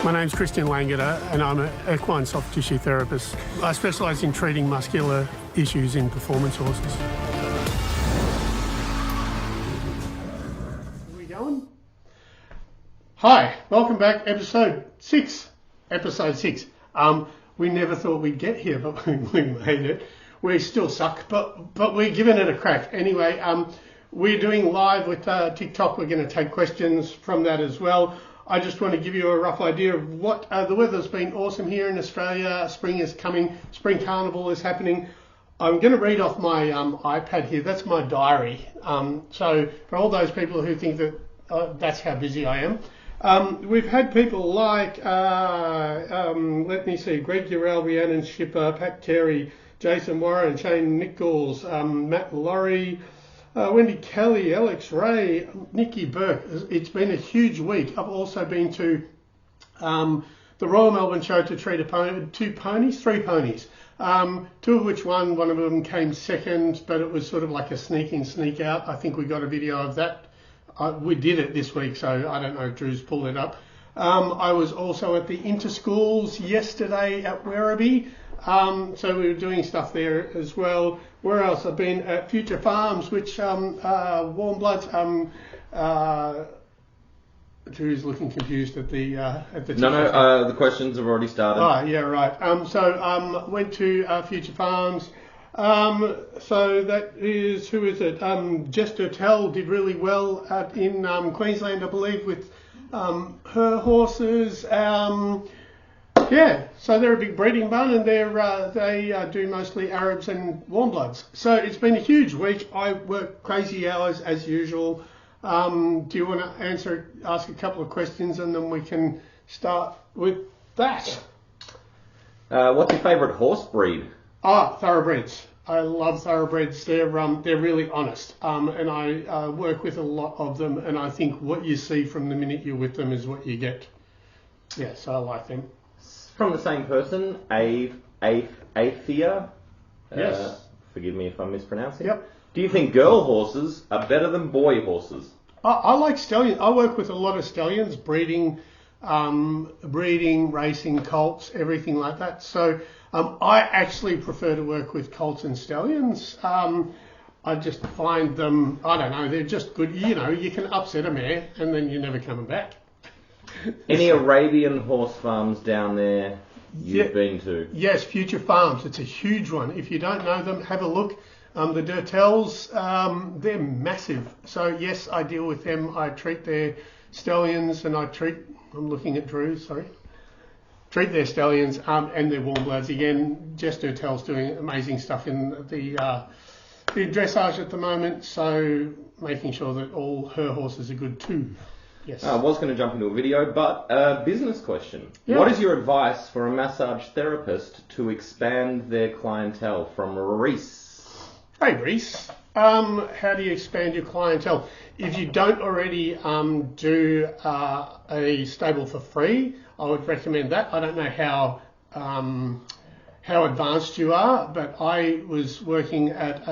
My name's Christian Langeder and I'm an equine soft tissue therapist. I specialise in treating muscular issues in performance horses. Are we going? Hi, welcome back, episode 6. We never thought we'd get here, but we made it. We still suck, but we're giving it a crack. Anyway, we're doing live with TikTok. We're going to take questions from that as well. I just want to give you a rough idea of what the weather's been awesome here in Australia. Spring is coming. Spring Carnival is happening. I'm going to read off my iPad here. That's my diary. So for all those people who think that that's how busy I am, we've had people like, let me see, Greg Urell, Rhiannon Schipper, Pat Terry, Jason Warren, Shane Nichols, Matt Laurie, Wendy Kelly, Alex Ray, Nikki Burke. It's been a huge week. I've also been to the Royal Melbourne Show to treat three ponies, two of which won. One of them came second, but it was sort of like a sneak in, sneak out. I think we got a video of that. We did it this week, so I don't know if Drew's pulled it up. I was also at the Interschools yesterday at Werribee. So we were doing stuff there as well. Where else? I've been at Future Farms, which Warm Bloods. Drew's looking confused at the. No, the questions have already started. Oh, yeah, right. Went to Future Farms. So that is, who is it? Jess Durtell did really well in Queensland, I believe, with her horses. Yeah, so they're a big breeding barn, and they do mostly Arabs and Warm Bloods. So it's been a huge week. I work crazy hours as usual. Do you want to ask a couple of questions, and then we can start with that? What's your favourite horse breed? Thoroughbreds. I love thoroughbreds. They're really honest, and I work with a lot of them. And I think what you see from the minute you're with them is what you get. Yeah, so I like them. From the same person, Athea. Yes. Forgive me if I'm mispronouncing. Yep. Do you think girl horses are better than boy horses? I like stallions. I work with a lot of stallions, breeding, racing, colts, everything like that. So I actually prefer to work with colts and stallions. I just find them, I don't know, they're just good. You know, you can upset a mare and then you're never coming back. Any Arabian horse farms down there you've been to? Yes, Future Farms. It's a huge one. If you don't know them, have a look. The Durtells, they're massive. So yes, I deal with them. I treat their stallions, and I'm looking at Drew, sorry. Treat their stallions and their Warm Bloods. Again, Jess Durtell's doing amazing stuff in the dressage at the moment, so making sure that all her horses are good too. Yes. I was going to jump into a video, but a business question. Yeah. What is your advice for a massage therapist to expand their clientele? From Reese. Hey Reese. How do you expand your clientele? If you don't already do a stable for free, I would recommend that. I don't know how advanced you are, but I was working at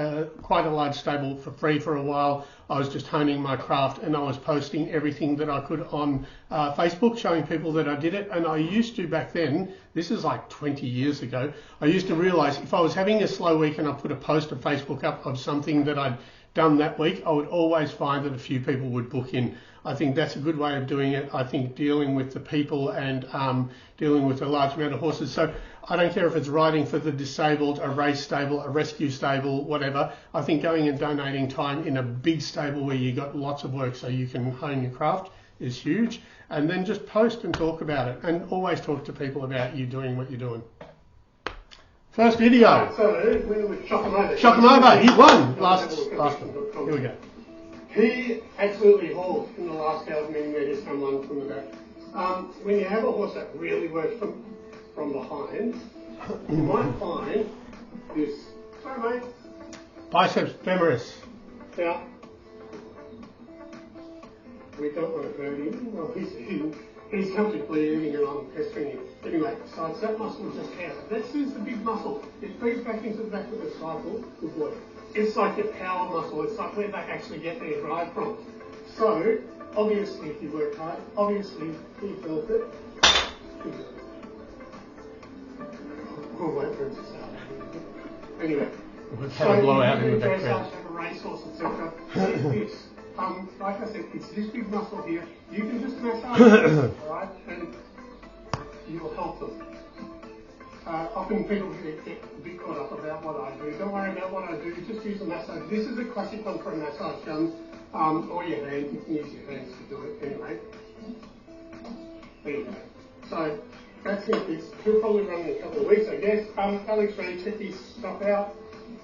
quite a large stable for free for a while. I was just honing my craft, and I was posting everything that I could on Facebook, showing people that I did it. And I used to, back then, this is like 20 years ago, I used to realise if I was having a slow week and I put a post on Facebook up of something that I'd done that week, I would always find that a few people would book in. I think that's a good way of doing it. I think dealing with the people and dealing with a large amount of horses. So I don't care if it's riding for the disabled, a race stable, a rescue stable, whatever. I think going and donating time in a big stable where you got lots of work so you can hone your craft is huge. And then just post and talk about it, and always talk to people about you doing what you're doing. First video. So we shock him over. Shock him over. He won last one. Here we go. He absolutely hauled in the last hour's meeting where he's come along from the back. When you have a horse that really works from behind, you might find this. Sorry, mate. Biceps femoris. Now, we don't want to hurt him. Well, he's comfortably eating and I'm pestering him. Anyway, so it's that muscle just out. This is the big muscle. It feeds back into the back of the cycle. Good boy. It's like your power muscle. It's like where they actually get their drive from. So, obviously, if you work hard, obviously, he felt it. We'll wait for it to start. Anyway. We've had a blowout in the background. Have a racehorse, etc. This, like I said, it's this big muscle here. You can just massage it, alright? And you'll help them. Often people get a bit caught up about what I do. Don't worry about what I do, just use a massage. This is a classic one for a massage gun, or your hand. You can use your hands to do it anyway. There you go. So that's it. He'll probably run in a couple of weeks, I guess. Alex Ray, check his stuff out.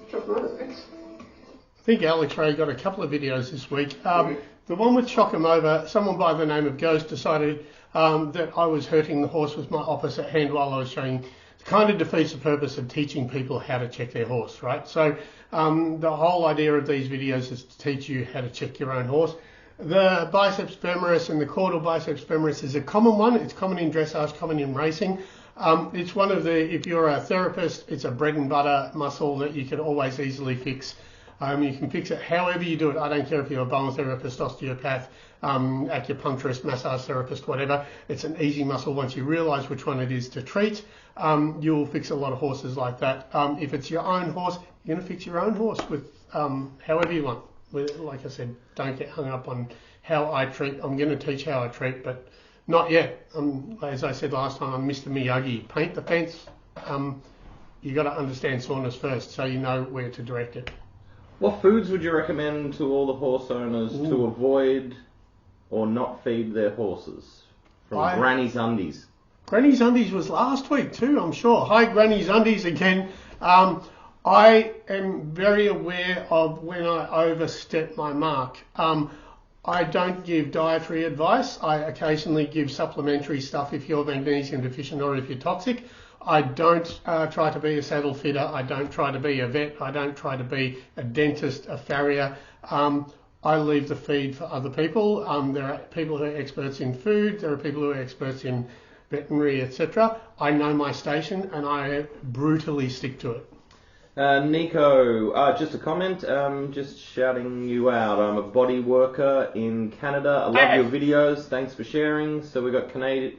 Chuck Norris, thanks. I think Alex Ray got a couple of videos this week. The one with Shock 'em Over, someone by the name of Ghost decided that I was hurting the horse with my opposite hand while I was showing. It kind of defeats the purpose of teaching people how to check their horse, right? So the whole idea of these videos is to teach you how to check your own horse. The biceps femoris and the caudal biceps femoris is a common one. It's common in dressage, common in racing. It's one of the, if you're a therapist, it's a bread and butter muscle that you can always easily fix. You can fix it however you do it. I don't care if you're a bone therapist, osteopath, acupuncturist, massage therapist, whatever. It's an easy muscle. Once you realise which one it is to treat, you'll fix a lot of horses like that. If it's your own horse, you're going to fix your own horse with however you want. Like I said, don't get hung up on how I treat. I'm going to teach how I treat, but not yet. As I said last time, I'm Mr. Miyagi. Paint the fence. You got to understand soreness first, so you know where to direct it. What foods would you recommend to all the horse owners to avoid or not feed their horses? From Granny's Undies. Granny's Undies was last week too, I'm sure. Hi, Granny's Undies again. I am very aware of when I overstep my mark. I don't give dietary advice. I occasionally give supplementary stuff if you're magnesium deficient or if you're toxic. I don't try to be a saddle fitter. I don't try to be a vet. I don't try to be a dentist, a farrier. I leave the feed for other people. There are people who are experts in food. There are people who are experts in veterinary, etc. I know my station and I brutally stick to it. Nico, just a comment, just shouting you out. I'm a body worker in Canada. I love your videos. Thanks for sharing. So we've got Canada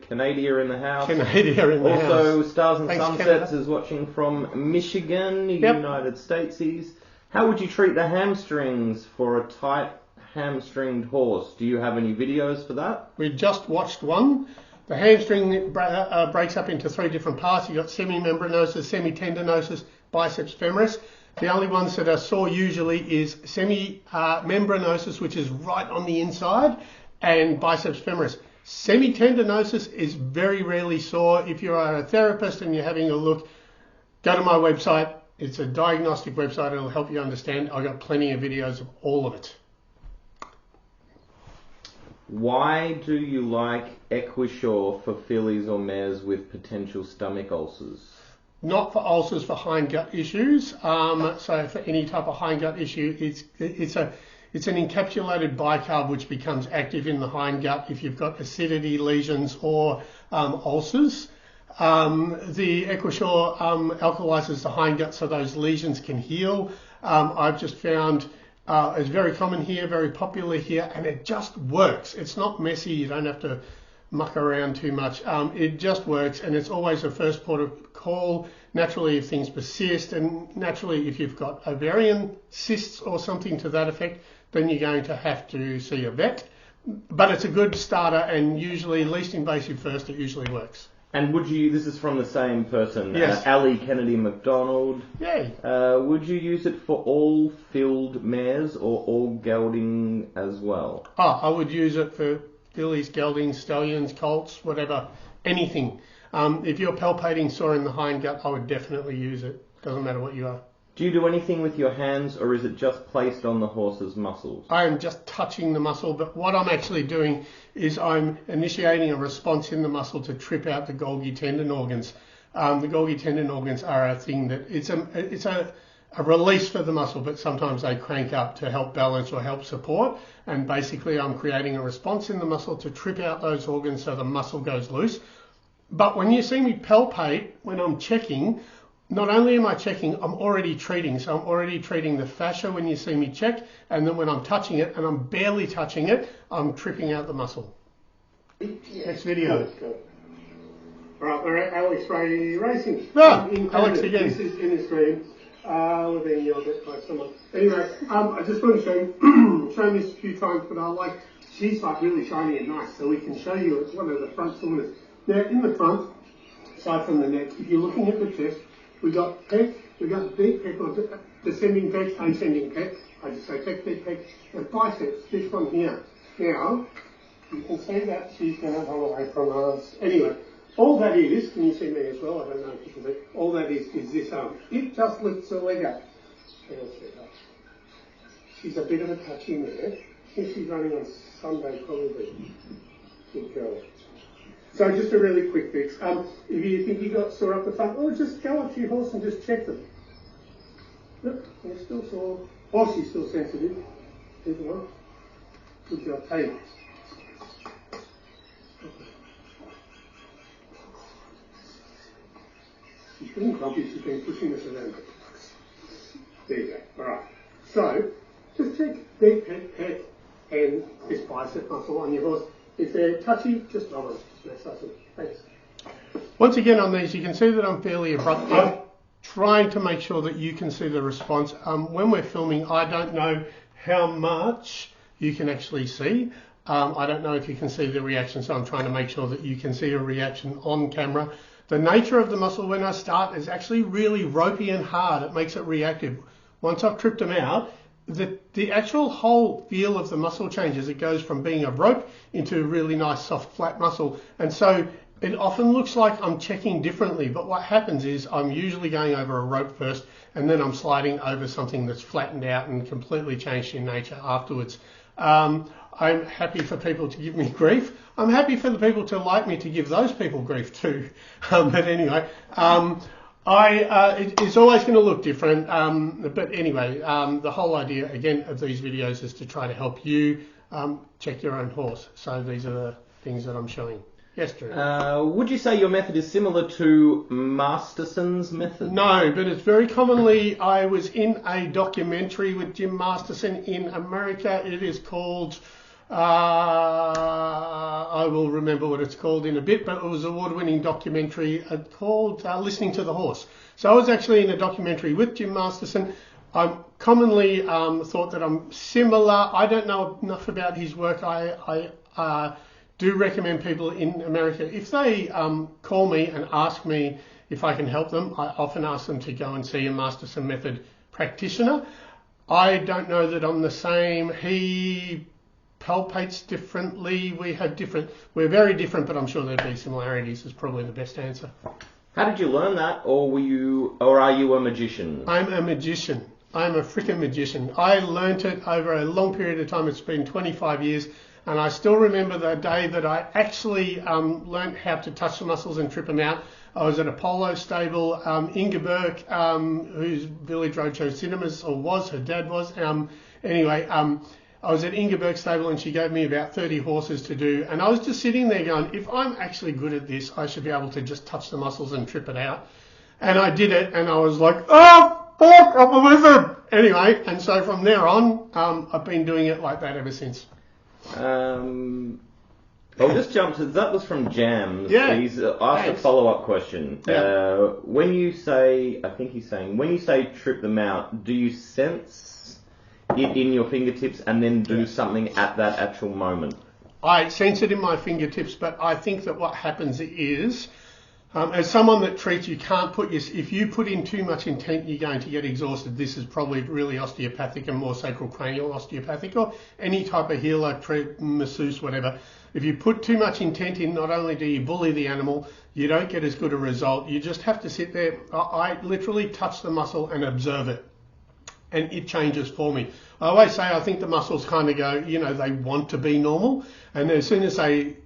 in the house. Canada in the house. Also, Stars and Thanks, Sunsets Canada. is watching from Michigan, United Statesies. How would you treat the hamstrings for a tight hamstringed horse? Do you have any videos for that? We just watched one. The hamstring breaks up into 3 different parts. You've got semimembranosus, semitendinosus, biceps femoris. The only ones that are sore usually is semimembranosus, which is right on the inside, and biceps femoris. Semitendinosus is very rarely sore. If you're a therapist and you're having a look, go to my website. It's a diagnostic website. It'll help you understand. I've got plenty of videos of all of it. Why do you like Equisure for fillies or mares with potential stomach ulcers? Not for ulcers, for hindgut issues. So for any type of hindgut issue, it's an encapsulated bicarb which becomes active in the hindgut if you've got acidity lesions or ulcers. The Equisure alkalizes the hindgut so those lesions can heal. I've just found it's very common here, very popular here, and it just works. It's not messy. You don't have to muck around too much. It just works, and it's always a first port of call. Naturally, if things persist, and naturally, if you've got ovarian cysts or something to that effect, then you're going to have to see a vet. But it's a good starter, and usually least invasive first. It usually works. And would you? This is from the same person, Yes. Ali Kennedy McDonald. Yay. Would you use it for all filled mares or all gelding as well? I would use it for fillies, geldings, stallions, colts, whatever, anything. If you're palpating sore in the hindgut, I would definitely use it. Doesn't matter what you are. Do you do anything with your hands, or is it just placed on the horse's muscles? I am just touching the muscle, but what I'm actually doing is I'm initiating a response in the muscle to trip out the Golgi tendon organs. The Golgi tendon organs are a thing that it's a release for the muscle, but sometimes they crank up to help balance or help support. And basically, I'm creating a response in the muscle to trip out those organs so the muscle goes loose. But when you see me palpate, when I'm checking, not only am I checking, I'm already treating. So I'm already treating the fascia when you see me check, and then when I'm touching it, and I'm barely touching it, I'm tripping out the muscle. Next video. Right, we're at Alex Ray Racing. Ah, in Alex Canada. again. This is in the stream. We're being yelled at by someone. Anyway, I just want to show you, shown this a few times, but I like, she's like really shiny and nice, so we can show you it's one of the front cylinders. Now, in the front, aside from the neck, if you're looking at the chest, we've got pec, we've got deep pec, or descending pec, ascending pec. I just say pec, deep pec, and biceps, this one here. Now, you can see that she's going to run away from us. Anyway, all that is, can you see me as well? I don't know if you can see. All that is this arm. It just lifts the leg up. She's a bit of a touch in there. I think she's running on Sunday probably. Good girl. So just a really quick fix. If you think you got sore up the front, or just go up to your horse and just check them. Look, they're still sore. Oh, she's still sensitive. Good one. Good job. Hey. She's been grumpy, she's been pushing us around. There you go. Alright. So, just check deep pec and this bicep muscle on your horse. If they're touchy, just rub them. Massage them. Thanks. Once again on these, you can see that I'm fairly abrupt. I'm trying to make sure that you can see the response. When we're filming, I don't know how much you can actually see. I don't know if you can see the reaction, so I'm trying to make sure that you can see a reaction on camera. The nature of the muscle when I start is actually really ropey and hard. It makes it reactive. Once I've tripped them out, the actual whole feel of the muscle changes. It goes from being a rope into a really nice soft flat muscle. And so it often looks like I'm checking differently, but what happens is I'm usually going over a rope first and then I'm sliding over something that's flattened out and completely changed in nature afterwards. I'm happy for people to give me grief. I'm happy for the people to like me to give those people grief too. But anyway, it's always going to look different. But anyway, the whole idea again of these videos is to try to help you check your own horse. So these are the things that I'm showing. Yes, Drew. Would you say your method is similar to Masterson's method? No, but it's very commonly. I was in a documentary with Jim Masterson in America. It is called, I will remember what it's called in a bit, but it was an award-winning documentary called Listening to the Horse. So I was actually in a documentary with Jim Masterson. I'm commonly thought that I'm similar. I don't know enough about his work. I do recommend people in America, if they call me and ask me if I can help them, I often ask them to go and see a Masterson method practitioner. I don't know that I'm the same. He palpates differently. We're very different, but I'm sure there'd be similarities is probably the best answer. How did you learn that, or are you a magician? I'm a magician. I'm a freaking magician. I learnt it over a long period of time. It's been 25 years. And I still remember the day that I actually learnt how to touch the muscles and trip them out. I was at a polo stable. Inga Burke, whose Village Roadshow Cinemas, or was, her dad was. Anyway, I was at Inga Burke's stable and she gave me about 30 horses to do. And I was just sitting there going, if I'm actually good at this, I should be able to just touch the muscles and trip it out. And I did it and I was like, oh, fuck, I'm a wizard. Anyway, and so from there on, I've been doing it like that ever since. I'll just jump to that. Was from Jams. Yeah. He's asked a follow-up question. Yeah. When you say, I think he's saying, when you say trip them out, do you sense it in your fingertips and then do something at that actual moment? I sense it in my fingertips, but I think that what happens is, as someone that treats, you can't if you put in too much intent, you're going to get exhausted. This is probably really osteopathic and more sacrocranial osteopathic, or any type of healer, masseuse, whatever. If you put too much intent in, not only do you bully the animal, you don't get as good a result. You just have to sit there. I literally touch the muscle and observe it, and it changes for me. I always say I think the muscles kind of go, they want to be normal, and as soon as they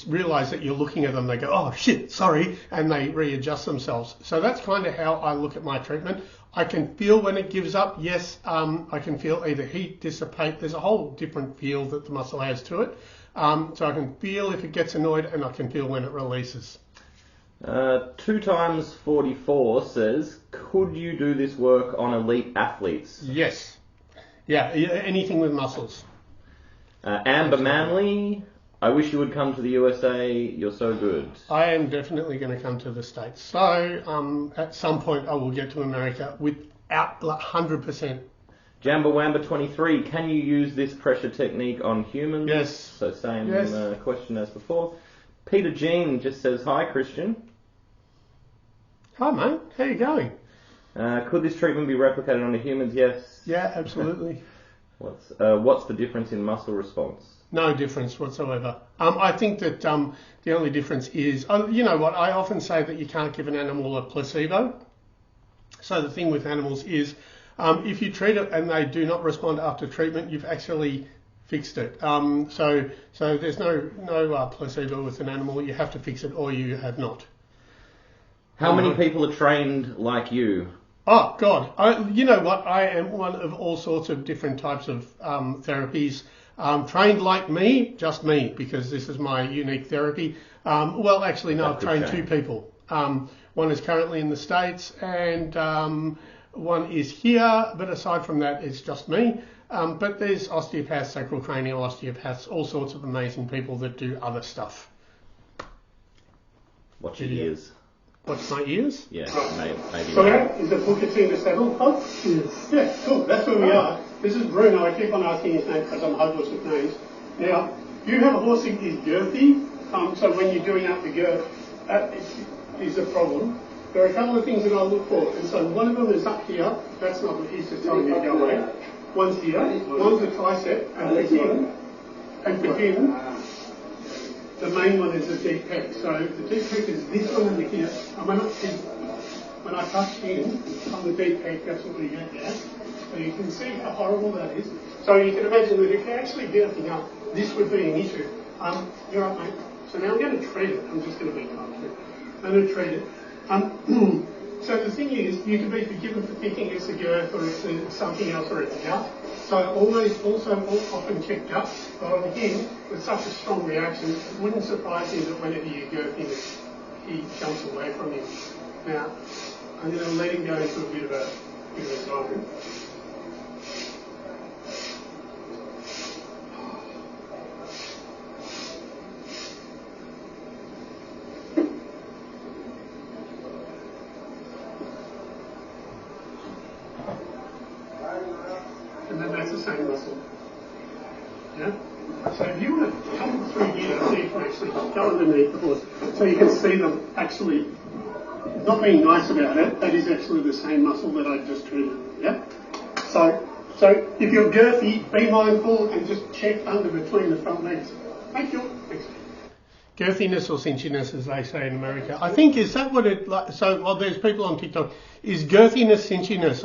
realise that you're looking at them, they go, oh shit, sorry, and they readjust themselves. So that's kind of how I look at my treatment. I can feel when it gives up. Yes, I can feel either heat dissipate. There's a whole different feel that the muscle has to it. So I can feel if it gets annoyed, and I can feel when it releases. 2x44 says, could you do this work on elite athletes? Yes. Yeah, anything with muscles. Amber Manley, I wish you would come to the USA. You're so good. I am definitely going to come to the States. So at some point I will get to America without 100%. Jamba Wamba 23. Can you use this pressure technique on humans? Yes. So same Yes. question as before. Peter Jean just says, hi, Christian. Hi, mate. How you going? Could this treatment be replicated on the humans? Yes. Yeah, absolutely. What's the difference in muscle response? No difference whatsoever. I think that the only difference is, you know what, I often say that you can't give an animal a placebo. So the thing with animals is, if you treat it and they do not respond after treatment, you've actually fixed it. So there's no placebo with an animal. You have to fix it or you have not. How many people are trained like you? Oh, God. You know what? I am one of all sorts of different types of therapies. Trained like me, just me, because this is my unique therapy. Well, actually, no, I've trained two people. One is currently in the States and one is here, but aside from that, it's just me. But there's osteopaths, sacrocranial osteopaths, all sorts of amazing people that do other stuff. Watch your ears. Watch my ears? Yeah, maybe. So that is the Bucatino saddle pod? Yes. Yeah, cool. That's where we are. This is Bruno. I keep on asking his name because I'm hopeless with names. Now, you have a horse that is girthy. So when you're doing up the girth, that is a problem. There are a couple of things that I'll look for. And so one of them is up here. That's not what he's just telling me to go away. One's here. One's a tricep. And for him, the main one is the deep pec. So the deep pec is this one under here. And when I touch him on the deep pec, that's what we get there. So you can see how horrible that is. So you can imagine that if you're actually girthing up, this would be an issue. You're right, mate. So now I'm going to treat it. I'm just going to be kind of I'm going to treat it. So the thing is, you can be forgiven for thinking it's a girth or it's something else or it's gut. So often check gut. But on him, with such a strong reaction, it wouldn't surprise you that whenever you girth him, he jumps away from you. Now, I'm going to let him go into a bit of a zone. And then that's the same muscle. Yeah? So if you want to come through here, so you can actually go underneath the horse, so you can see them actually not being nice about it, that is actually the same muscle that I just treated. Yeah? So if you're girthy, be mindful and just check under between the front legs. Thank you. Thanks. Girthiness or cinchiness, as they say in America. I think, is that what it like? So, well, there's people on TikTok. Is girthiness cinchiness?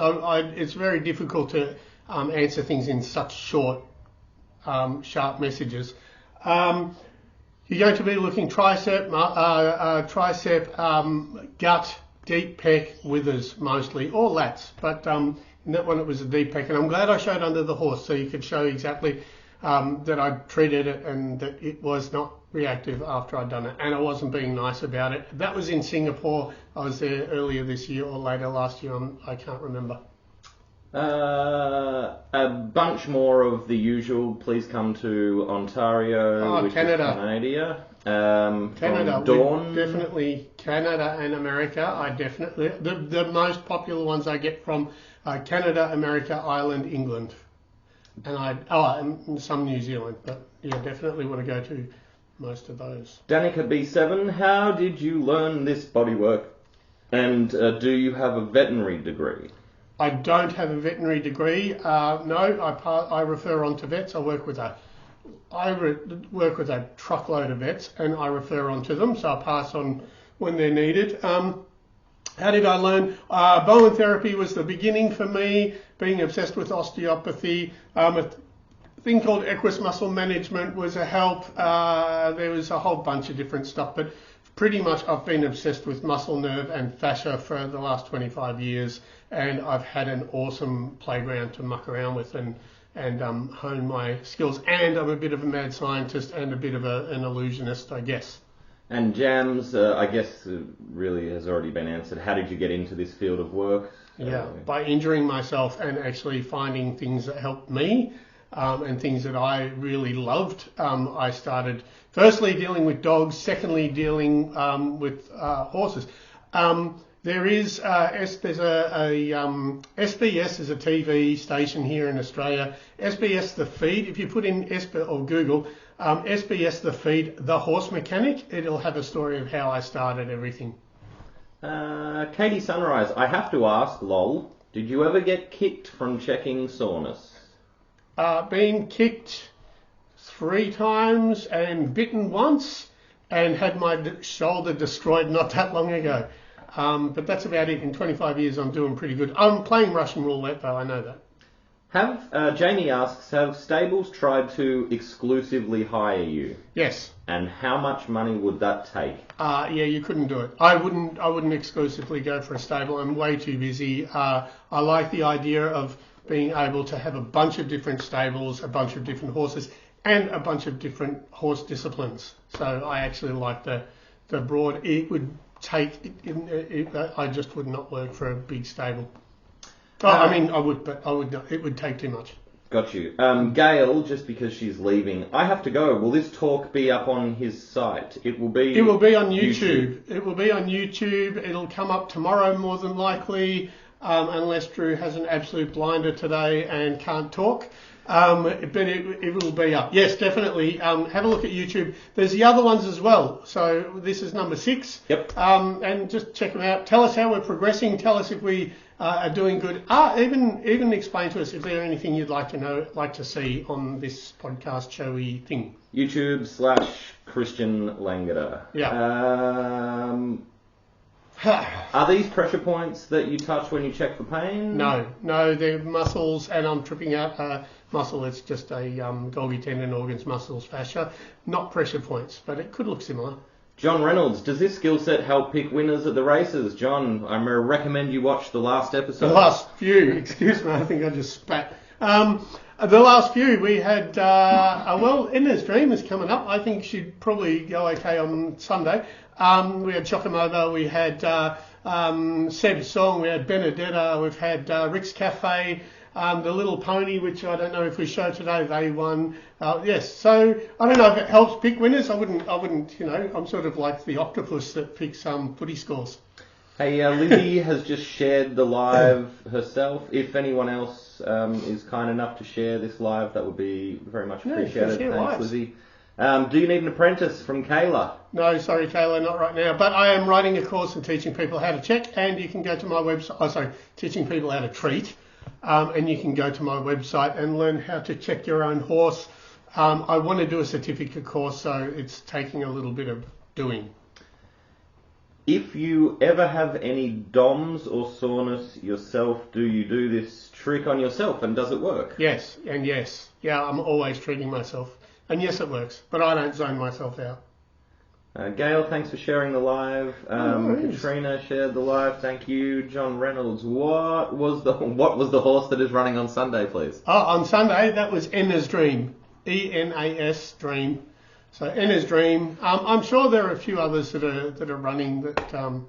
It's very difficult to answer things in such short, sharp messages. You're going to be looking tricep, gut, deep pec, withers mostly, or lats. But in that one it was a deep pec, and I'm glad I showed under the horse so you could show exactly that I treated it and that it was not reactive after I'd done it, and I wasn't being nice about it. That was in Singapore. I was there earlier this year or later last year. I can't remember. A bunch more of the usual. Please come to Ontario, which Canada. is Canada, Dawn. Definitely Canada and America. I definitely the most popular ones I get from Canada, America, Ireland, England, and some New Zealand. But yeah, definitely want to go to most of those. Danica B7, how did you learn this bodywork? And do you have a veterinary degree? I don't have a veterinary degree. No, I refer on to vets. I work with a truckload of vets, and I refer on to them. So I pass on when they're needed. How did I learn? Bowen therapy was the beginning for me. Being obsessed with osteopathy, a thing called equus muscle management was a help. There was a whole bunch of different stuff, but pretty much I've been obsessed with muscle, nerve and fascia for the last 25 years, and I've had an awesome playground to muck around with and hone my skills. And I'm a bit of a mad scientist and a bit of an illusionist, I guess. And Jams, I guess, really has already been answered. How did you get into this field of work? Yeah, by injuring myself and actually finding things that helped me. and things that I really loved. I started firstly dealing with dogs, secondly dealing with horses. There's SBS is a TV station here in Australia. SBS The Feed. If you put in or Google SBS The Feed, The Horse Mechanic, it'll have a story of how I started everything. Katie Sunrise, I have to ask, lol, did you ever get kicked from checking soreness? Been kicked 3 times and bitten once, and had my shoulder destroyed not that long ago. But that's about it. In 25 years, I'm doing pretty good. I'm playing Russian roulette, though. I know that. Jamie asks, have stables tried to exclusively hire you? Yes. And how much money would that take? Yeah, you couldn't do it. I wouldn't exclusively go for a stable. I'm way too busy. I like the idea of being able to have a bunch of different stables, a bunch of different horses, and a bunch of different horse disciplines. So I actually like the broad. It would take. I just would not work for a big stable. I would, but I would not. It would take too much. Got you. Gail, just because she's leaving, I have to go. Will this talk be up on his site? It will be on YouTube. It will be on YouTube. It'll come up tomorrow more than likely, unless Drew has an absolute blinder today and can't talk. But it will be up. Yes, definitely. Have a look at YouTube. There's the other ones as well. So this is number 6. Yep. And just check them out. Tell us how we're progressing. Tell us if we are doing good. Even explain to us if there's anything you'd like to see on this podcast showy thing. YouTube/Christian Langeder. Yeah. Are these pressure points that you touch when you check for pain? No, they're muscles, and I'm tripping out a muscle. It's just a Golgi tendon, organs, muscles, fascia, not pressure points, but it could look similar. John Reynolds, does this skill set help pick winners at the races? John, I recommend you watch the last episode. The last few, excuse me, I think I just spat. The last few, we had, Enna's Dream is coming up. I think she'd probably go okay on Sunday. We had Chocomobo, we had Seb's Song, we had Benedetta, we've had Rick's Cafe, The Little Pony, which I don't know if we show today, they won. Yes, so I don't know if it helps pick winners. I wouldn't, I'm sort of like the octopus that picks footy scores. Hey, Lizzie has just shared the live herself. If anyone else is kind enough to share this live, that would be very much appreciated. Thanks, lives. Lizzie. Do you need an apprentice from Kayla? No, sorry, Kayla, not right now. But I am writing a course and teaching people how to check, and you can go to my website. Teaching people how to treat, and you can go to my website and learn how to check your own horse. I want to do a certificate course, so it's taking a little bit of doing. If you ever have any DOMs or soreness yourself, do you do this trick on yourself, and does it work? Yes, and yes. Yeah, I'm always treating myself. And yes, it works, but I don't zone myself out. Gail, thanks for sharing the live. Katrina shared the live. Thank you. John Reynolds, what was the horse that is running on Sunday, please? Oh, on Sunday, that was Enna's Dream. ENAS Dream. So Enna's Dream. I'm sure there are a few others that are running that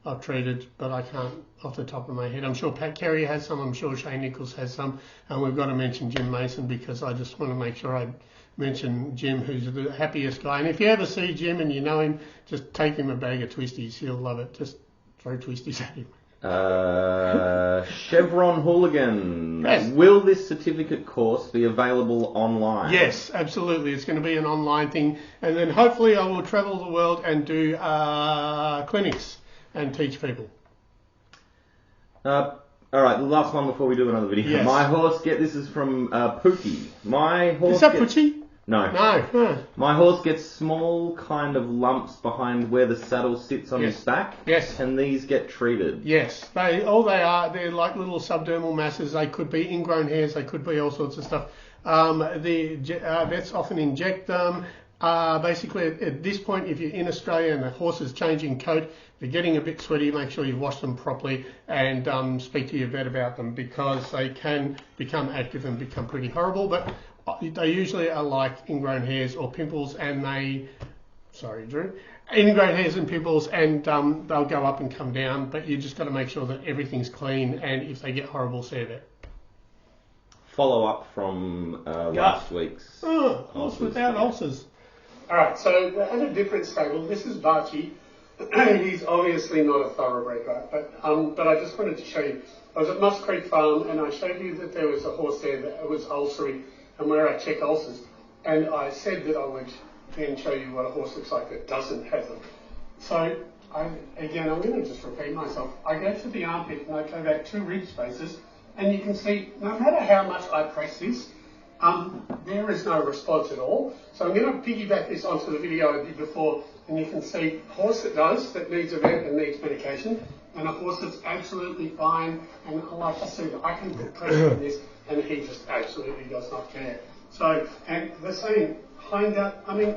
I've treated, but I can't off the top of my head. I'm sure Pat Carey has some. I'm sure Shane Nichols has some, and we've got to mention Jim Mason because I just want to make sure I mention Jim, who's the happiest guy. And if you ever see Jim and you know him, just take him a bag of twisties. He'll love it. Just throw twisties at him. Chevron Hooligan. Yes. Will this certificate course be available online? Yes, absolutely. It's going to be an online thing. And then hopefully I will travel the world and do clinics and teach people. All right, the last one before we do another video. Yes. My horse, this is from Pookie. My horse. Is that Poochie? No. No. Huh. My horse gets small kind of lumps behind where the saddle sits on his back. Yes. Can these get treated? Yes. They're like little subdermal masses. They could be ingrown hairs. They could be all sorts of stuff. The vets often inject them. Basically, at this point, if you're in Australia and the horse is changing coat, if they're getting a bit sweaty, make sure you wash them properly and speak to your vet about them because they can become active and become pretty horrible. But they usually are like ingrown hairs or pimples, and ingrown hairs and pimples, and they'll go up and come down. But you just got to make sure that everything's clean, and if they get horrible, see a vet. follow-up from last week's. Oh, horse without ulcers. All right, so they had a different stable. This is Barchi. He's obviously not a thoroughbred, right? But I just wanted to show you. I was at Musk Creek Farm, and I showed you that there was a horse there that was ulcery, and where I check ulcers. And I said that I would then show you what a horse looks like that doesn't have them. So, I'm going to just repeat myself. I go to the armpit, and I go back 2 rib spaces, and you can see, no matter how much I press this, there is no response at all. So I'm going to piggyback this onto the video I did before, and you can see a horse that needs a vet and needs medication, and a horse that's absolutely fine, and like I said, I can put pressure on this, and he just absolutely does not care. So, and the same hindgut, I mean,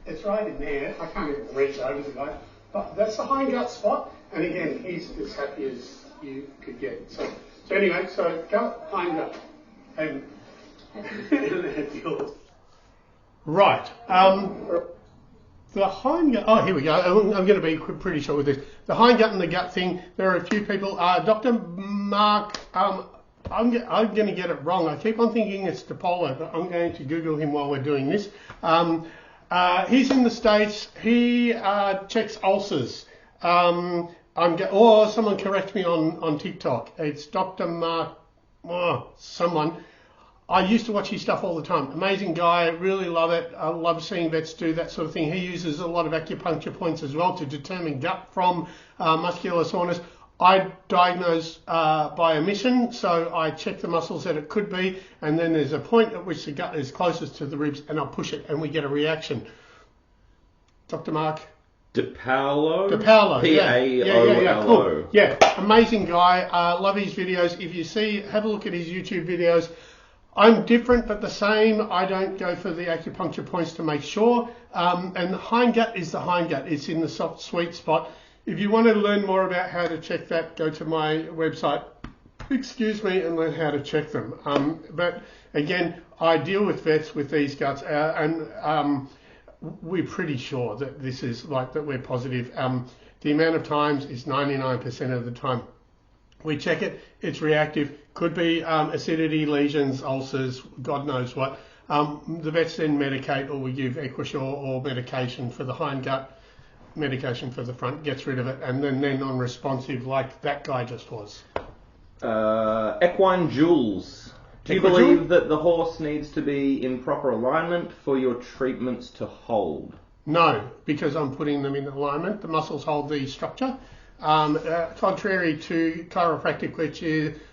it's right in there. I can't even reach over the guy, but that's the hindgut spot, and again, he's as happy as you could get. So anyway, so gut, hindgut, and right. The hindgut. Oh, here we go. I'm going to be pretty short with this. The hindgut and the gut thing. There are a few people. Dr. Mark. I'm going to get it wrong. I keep on thinking it's DePolo, but I'm going to Google him while we're doing this. He's in the States. He checks ulcers. Or someone correct me on TikTok. It's Dr. Mark. Someone. I used to watch his stuff all the time. Amazing guy, really love it. I love seeing vets do that sort of thing. He uses a lot of acupuncture points as well to determine gut from muscular soreness. I diagnose by omission, so I check the muscles that it could be, and then there's a point at which the gut is closest to the ribs, and I'll push it, and we get a reaction. Dr. Mark? DePaolo? DePaolo, P-A-O-L-O. Cool. Yeah, amazing guy. Love his videos. If you see, have a look at his YouTube videos. I'm different but the same. I don't go for the acupuncture points to make sure. And the hindgut is the hindgut. It's in the soft, sweet spot. If you want to learn more about how to check that, go to my website, and learn how to check them. But again, I deal with vets with these guts, and we're pretty sure that this is that we're positive. The amount of times is 99% of the time. We check it, it's reactive, could be acidity, lesions, ulcers, God knows what. The vets then medicate, or we give Equine or medication for the hindgut, medication for the front, gets rid of it, and then they're non-responsive like that guy just was. Equine Jules. Do you believe that the horse needs to be in proper alignment for your treatments to hold? No, because I'm putting them in alignment. The muscles hold the structure. Contrary to chiropractic, which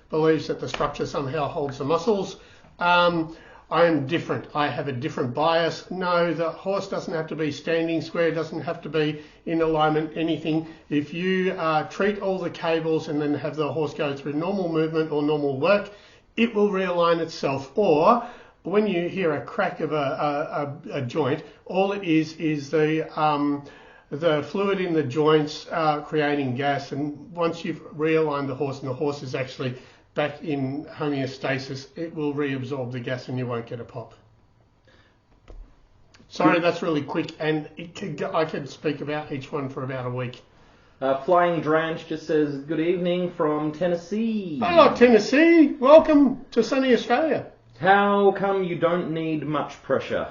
believes that the structure somehow holds the muscles, I am different. I have a different bias. No, the horse doesn't have to be standing square, doesn't have to be in alignment, anything. If you treat all the cables and then have the horse go through normal movement or normal work, it will realign itself. Or when you hear a crack of a joint, all it is the fluid in the joints creating gas, and once you've realigned the horse and the horse is actually back in homeostasis, it will reabsorb the gas and you won't get a pop. Sorry, that's really quick, and I could speak about each one for about a week. Flying Dranch just says, good evening from Tennessee. Hello, Tennessee. Welcome to sunny Australia. How come you don't need much pressure?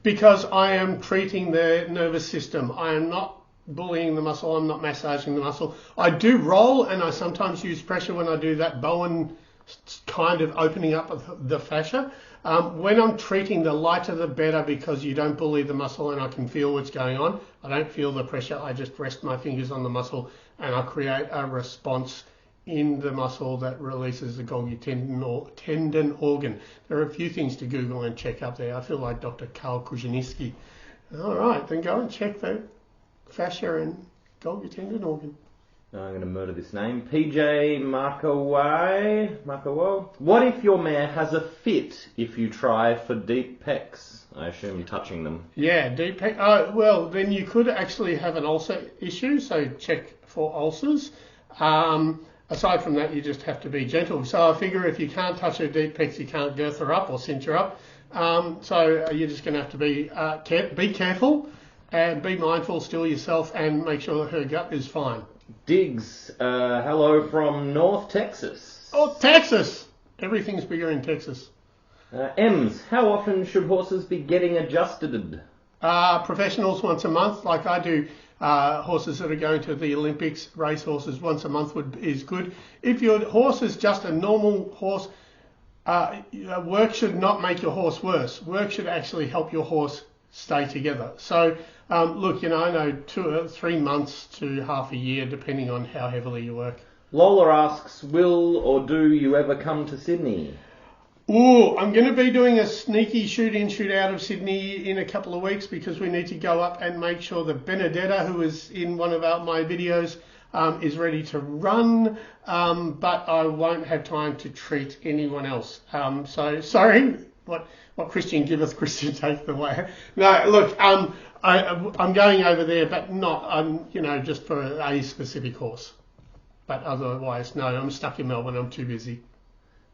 Because I am treating the nervous system. I am not bullying the muscle. I'm not massaging the muscle. I do roll, and I sometimes use pressure when I do that Bowen kind of opening up of the fascia. When I'm treating, the lighter the better, because you don't bully the muscle and I can feel what's going on. I don't feel the pressure. I just rest my fingers on the muscle and I create a response in the muscle that releases the Golgi tendon organ. There are a few things to Google and check up there. I feel like Dr. Karl Kruszyniski. All right, then go and check the fascia and Golgi tendon organ. I'm going to murder this name. PJ Markaway. What if your mare has a fit if you try for deep pecs? I assume touching them. Yeah, deep pec. Well, then you could actually have an ulcer issue, so check for ulcers. Aside from that, you just have to be gentle. So I figure if you can't touch her deep pecs, you can't girth her up or cinch her up. So you're just going to have to be careful and be mindful still yourself and make sure that her gut is fine. Diggs, hello from North Texas. Oh, Texas! Everything's bigger in Texas. Ems, how often should horses be getting adjusted? Professionals once a month, like I do. Horses that are going to the Olympics, race horses once a month is good. If your horse is just a normal horse, work should not make your horse worse. Work should actually help your horse stay together. So, look, I know 2 or 3 months to half a year, depending on how heavily you work. Lola asks, will or do you ever come to Sydney? Ooh, I'm going to be doing a sneaky shoot in, shoot out of Sydney in a couple of weeks because we need to go up and make sure that Benedetta, who is in one of my videos, is ready to run, but I won't have time to treat anyone else. So, sorry, what Christian giveth, Christian take the way. No, look, I'm going over there, but not, just for a specific horse. But otherwise, no, I'm stuck in Melbourne, I'm too busy.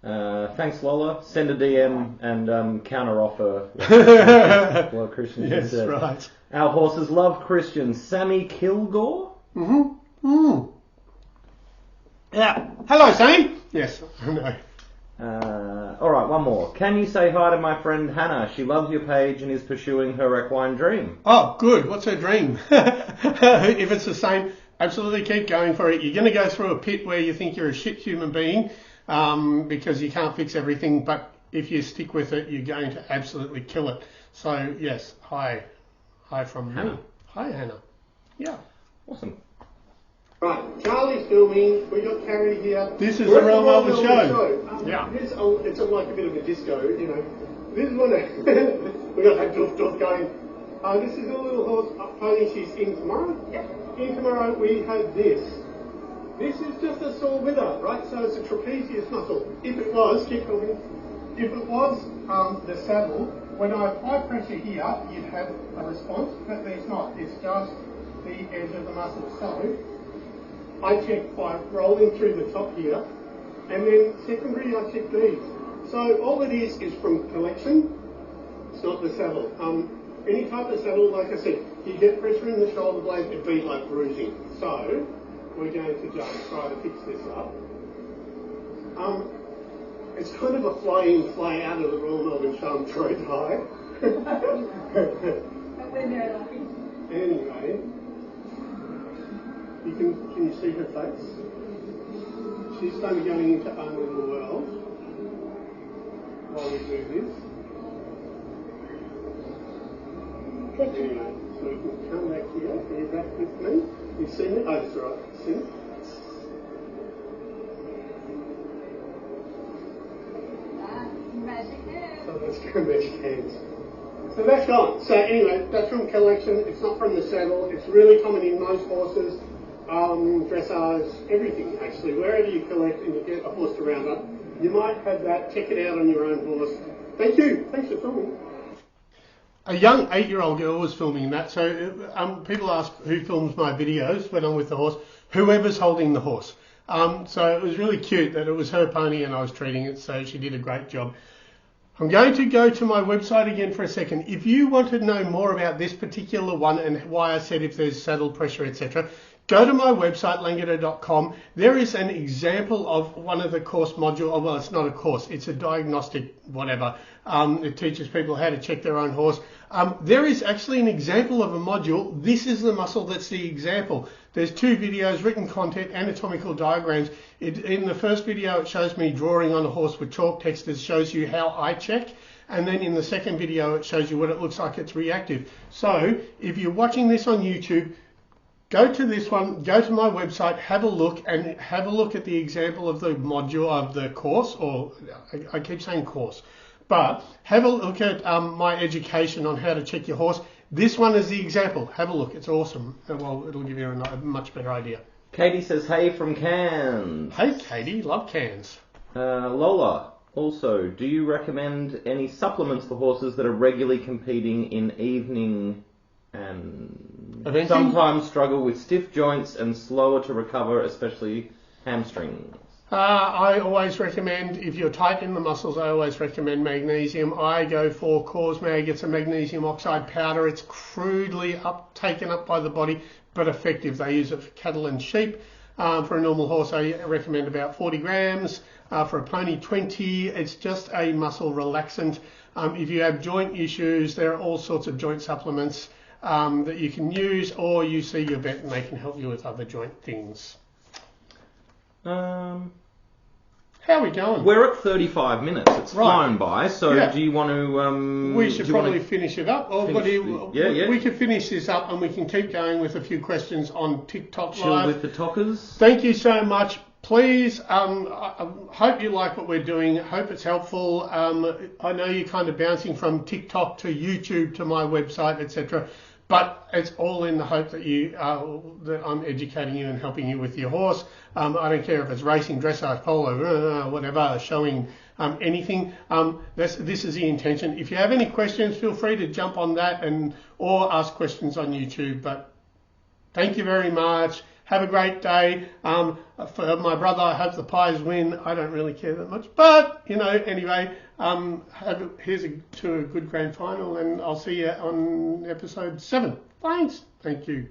Thanks, Lola. Send a DM and counter offer what Christian just said. Yes, right. Our horses love Christian. Sammy Kilgore? Yeah. Hello, Sammy. Yes, I know. Alright, one more. Can you say hi to my friend Hannah? She loves your page and is pursuing her equine dream. Oh, good. What's her dream? If it's the same, absolutely keep going for it. You're going to go through a pit where you think you're a shit human being, because you can't fix everything, but if you stick with it, you're going to absolutely kill it. So, yes, hi from Hannah. Hi, Hannah. Yeah. Awesome. Right, Charlie's filming, we got Carrie here. This is the Real Melbourne show. Yeah. It's like a bit of a disco, This is one of, we got that doof going. This is a little horse pony, she's in tomorrow. Yeah. In tomorrow we have this. This is just a sore wither, right? So it's a trapezius muscle. If it was, keep talking, if it was the saddle, when I apply pressure here, you'd have a response, but there's not. It's just the edge of the muscle. So I check by rolling through the top here, and then secondary I check these. So all it is from collection. It's not the saddle. Any type of saddle, like I said, you get pressure in the shoulder blade, it'd be like bruising. So we're going to just try to fix this up. It's kind of a fly-in, fly-out of the Royal Melbourne show, I'm trying to hide. But when they're laughing. Anyway, can you see her face? She's starting going into her own little world while we do this. Anyway, so we can come back here. Are you back with me? You see me? Oh, that's right. See me? Magic hands. So that's magic hands. So that's gone. So anyway, that's from collection. It's not from the saddle. It's really common in most horses, dressage, everything actually. Wherever you collect and you get a horse to round up, you might have that. Check it out on your own horse. Thank you. Thanks for filming. A young 8-year-old girl was filming that. So people ask who films my videos when I'm with the horse. Whoever's holding the horse. So it was really cute that it was her pony and I was treating it. So she did a great job. I'm going to go to my website again for a second. If you want to know more about this particular one and why I said if there's saddle pressure, etc., go to my website, langeder.com. There is an example of one of the course modules. Oh, well, it's not a course. It's a diagnostic whatever. It teaches people how to check their own horse. There is actually an example of a module. This is the muscle that's the example. There's 2 videos, written content, anatomical diagrams. In the first video, it shows me drawing on a horse with chalk text. It shows you how I check. And then in the second video, it shows you what it looks like it's reactive. So if you're watching this on YouTube, go to this one, go to my website, have a look, and have a look at the example of the module of the course, or I keep saying course, but have a look at my education on how to check your horse. This one is the example. Have a look. It's awesome. Well, it'll give you a much better idea. Katie says, hey from Cairns. Hey, Katie. Love Cairns. Lola, also, do you recommend any supplements for horses that are regularly competing in evening and Eventing? sometimes struggle with stiff joints and slower to recover, especially hamstrings? I always recommend, if you're tight in the muscles, I always recommend magnesium. I go for Cause Mag. It's a magnesium oxide powder. It's crudely taken up by the body, but effective. They use it for cattle and sheep. For a normal horse, I recommend about 40 grams. For a pony, 20. It's just a muscle relaxant. If you have joint issues, there are all sorts of joint supplements that you can use, or you see your vet and they can help you with other joint things. How are we going? We're at 35 minutes. It's flown by. So Yeah. do you want to? We should probably finish it up. Or Yeah. We could finish this up and we can keep going with a few questions on TikTok Chill Live. with the talkers. Thank you so much. Please, I hope you like what we're doing. Hope it's helpful. I know you're kind of bouncing from TikTok to YouTube to my website, etc. But it's all in the hope that that I'm educating you and helping you with your horse. I don't care if it's racing, dressage, polo, whatever, showing anything. This is the intention. If you have any questions, feel free to jump on that or ask questions on YouTube. But thank you very much. Have a great day. For my brother, I hope the Pies win. I don't really care that much. But, anyway, here's to a good grand final, and I'll see you on episode 7. Thanks. Thank you.